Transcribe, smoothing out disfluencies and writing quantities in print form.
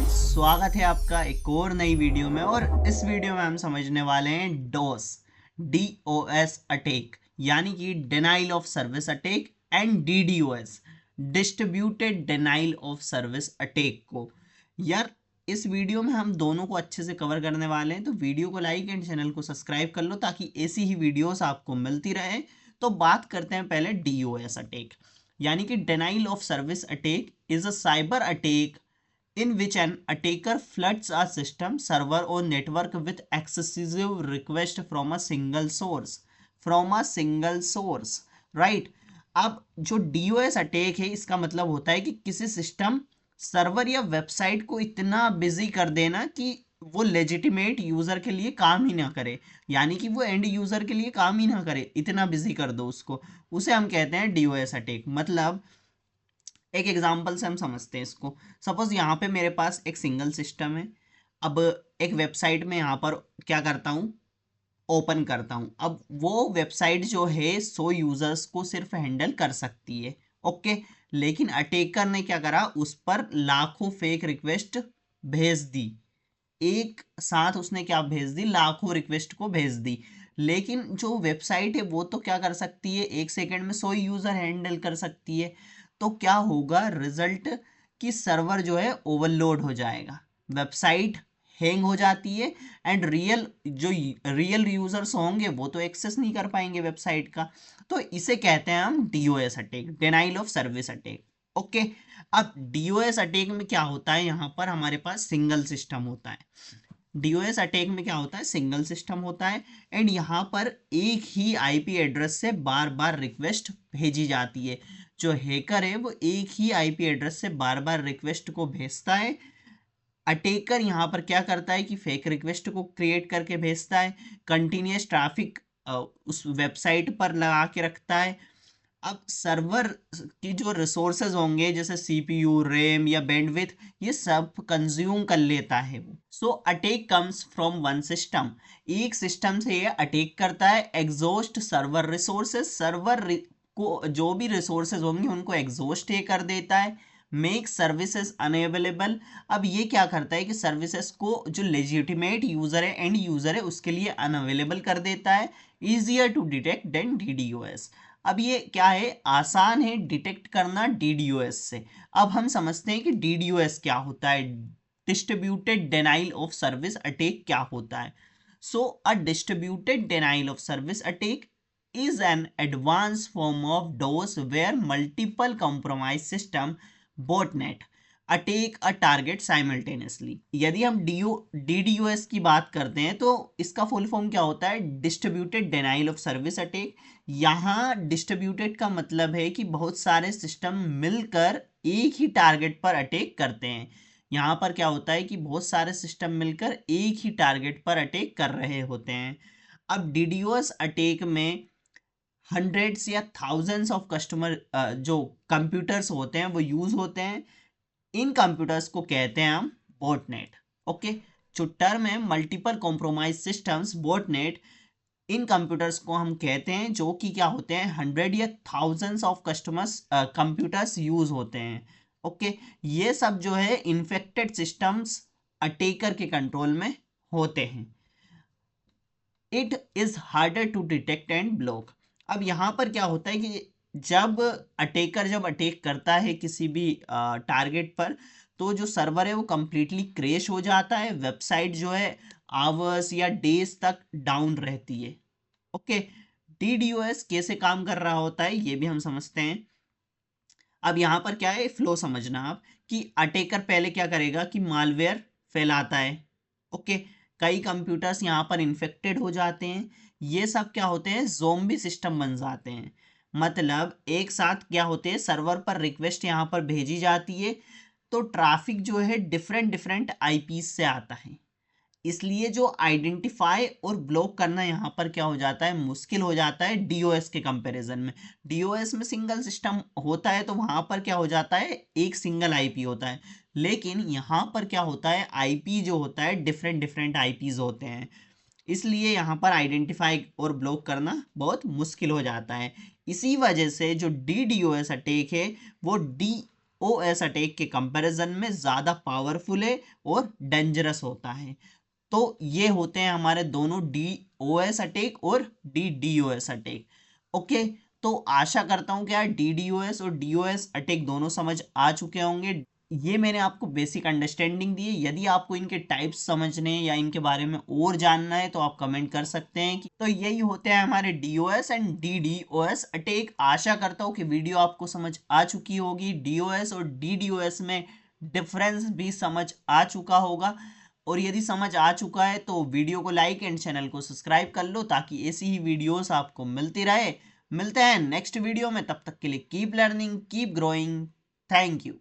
स्वागत है आपका एक और नई वीडियो में। और इस वीडियो में हम समझने वाले हैं DOS अटैक यानी कि denial of service attack and DDoS distributed denial of service attack को। यार इस वीडियो में हम दोनों को अच्छे से कवर करने वाले हैं, तो वीडियो को लाइक एंड चैनल को सब्सक्राइब कर लो ताकि ऐसी ही वीडियोस आपको मिलती रहे। तो बात करते हैं पहले DOS अटैक यानी कि denial of service attack is a cyber attack in which an attacker floods a system server or network with excessive request from a single source right। अब जो DOS अटैक है इसका मतलब होता है कि किसी सिस्टम सर्वर या वेबसाइट को इतना बिजी कर देना कि वो लेजिटिमेट यूजर के लिए काम ही ना करे, यानी कि वो एंड यूजर के लिए काम ही ना करे, इतना बिजी कर दो उसको, उसे हम कहते हैं DOS अटैक। मतलब एक एग्जांपल से हम समझते हैं इसको। सपोज यहाँ पे मेरे पास एक सिंगल सिस्टम है। अब एक वेबसाइट में यहाँ पर क्या करता हूँ, ओपन करता हूँ। अब वो वेबसाइट जो है 100 यूजर्स को सिर्फ हैंडल कर सकती है, ओके। लेकिन अटैकर ने क्या करा, उस पर लाखों फेक रिक्वेस्ट भेज दी। एक साथ उसने क्या भेज दी, लाखों रिक्वेस्ट को भेज दी। लेकिन जो वेबसाइट है वो तो क्या कर सकती है, एक सेकंड में 100 यूजर हैंडल कर सकती है। तो क्या होगा रिजल्ट, कि सर्वर जो है ओवरलोड हो जाएगा, वेबसाइट हैंग हो जाती है एंड रियल यूजर्स होंगे वो तो एक्सेस नहीं कर पाएंगे वेबसाइट का। तो इसे कहते हैं हम DOS attack, denial of service attack, okay. अब DOS अटैक में क्या होता है, यहाँ पर हमारे पास सिंगल सिस्टम होता है। DOS अटैक में क्या होता है, सिंगल सिस्टम होता है एंड यहाँ पर एक ही IP एड्रेस से बार बार रिक्वेस्ट भेजी जाती है। जो हैकर है वो एक ही IP एड्रेस से बार बार रिक्वेस्ट को भेजता है। अटैकर यहाँ पर क्या करता है कि फेक रिक्वेस्ट को क्रिएट करके भेजता है, कंटिन्यूस ट्रैफिक उस वेबसाइट पर लगा के रखता है। अब सर्वर की जो रिसोर्सेज होंगे जैसे CPU, रैम या बैंडविड्थ, ये सब कंज्यूम कर लेता है वो। So attack comes from one system, एक सिस्टम से ये अटैक करता है। एग्जॉस्ट सर्वर रिसोर्सेज, को जो भी रिसोर्सेज होंगे उनको एग्जॉस्ट ये कर देता है। मेक सर्विसेज अनअवेलेबल, अब ये क्या करता है कि सर्विसेज को जो लेजिटिमेट यूजर है, एंड यूजर है, उसके लिए अनअवेलेबल कर देता है। Easier to detect than DDoS, अब ये क्या है, आसान है डिटेक्ट करना DDoS से। अब हम समझते हैं कि DDoS क्या होता है, distributed denial of service attack क्या होता है। So a distributed denial of service attack is an advanced form of DOS where multiple compromised system botnet attack a target simultaneously. यदि हम DDoS की बात करते हैं तो इसका फुल फॉर्म क्या होता है, distributed denial of service attack. यहाँ डिस्ट्रीब्यूटेड का मतलब है कि बहुत सारे सिस्टम मिलकर एक ही टारगेट पर अटैक करते हैं। यहाँ पर क्या होता है कि बहुत सारे सिस्टम मिलकर एक ही टारगेट पर अटैक कर रहे होते हैं। अब DDoS अटैक में हंड्रेड्स या थाउजेंड्स ऑफ कस्टमर जो कंप्यूटर्स होते हैं वो यूज होते हैं। इन कंप्यूटर्स को कहते हैं हम बॉटनेट, ओके। जो टर्म है multiple compromise systems botnet, in computers को हम कहते हैं जो कि क्या होते हैं, 100 या thousands of customers computers use होते हैं, ओके। ये सब जो है इन्फेक्टेड सिस्टम्स अटैकर के कंट्रोल में होते हैं। It is harder to detect and block, अब यहाँ पर क्या होता है कि जब अटैक करता है किसी भी टारगेट पर, तो जो सर्वर है वो कंप्लीटली क्रैश हो जाता है, वेबसाइट जो है आवर्स या डेज तक डाउन रहती है, ओके। DDoS कैसे काम कर रहा होता है ये भी हम समझते हैं। अब यहाँ पर क्या है, फ्लो समझना आप, कि अटैकर पहले क्या करेगा कि मालवेयर फैलाता है, ओके। कई कंप्यूटर्स यहाँ पर इन्फेक्टेड हो जाते हैं। ये सब क्या होते हैं, ज़ोंबी सिस्टम बन जाते हैं। मतलब एक साथ क्या होते हैं, सर्वर पर रिक्वेस्ट यहाँ पर भेजी जाती है, तो ट्रैफिक जो है डिफरेंट डिफरेंट IPs से आता है। इसलिए जो आइडेंटिफाई और ब्लॉक करना यहाँ पर क्या हो जाता है, मुश्किल हो जाता है DOS के कंपैरिजन में। DOS में सिंगल सिस्टम होता है तो वहाँ पर क्या हो जाता है, एक सिंगल IP होता है। लेकिन यहाँ पर क्या होता है, IP जो होता है डिफरेंट डिफरेंट IPs होते हैं, इसलिए यहाँ पर आइडेंटिफाई और ब्लॉक करना बहुत मुश्किल हो जाता है। इसी वजह से जो DDoS अटैक है वो ओएस अटैक के कंपैरिजन में ज़्यादा पावरफुल है और डेंजरस होता है। तो ये होते हैं हमारे दोनों DOS अटैक और DDoS अटैक। ओके, तो आशा करता हूँ कि यार DDoS और DOS अटैक दोनों समझ आ चुके होंगे। ये मैंने आपको बेसिक अंडरस्टैंडिंग दी है। यदि आपको इनके टाइप्स समझने या इनके बारे में और जानना है तो आप कमेंट कर सकते हैं कि तो यही होते हैं हमारे DOS एंड DDoS अटैक। आशा करता हूँ कि वीडियो आपको समझ आ चुकी होगी। DOS और DDoS में डिफरेंस भी समझ आ चुका होगा, और यदि समझ आ चुका है तो वीडियो को लाइक एंड चैनल को सब्सक्राइब कर लो ताकि ऐसी ही वीडियोस आपको मिलती रहे। मिलते हैं नेक्स्ट वीडियो में, तब तक के लिए keep learning, keep growing. Thank you.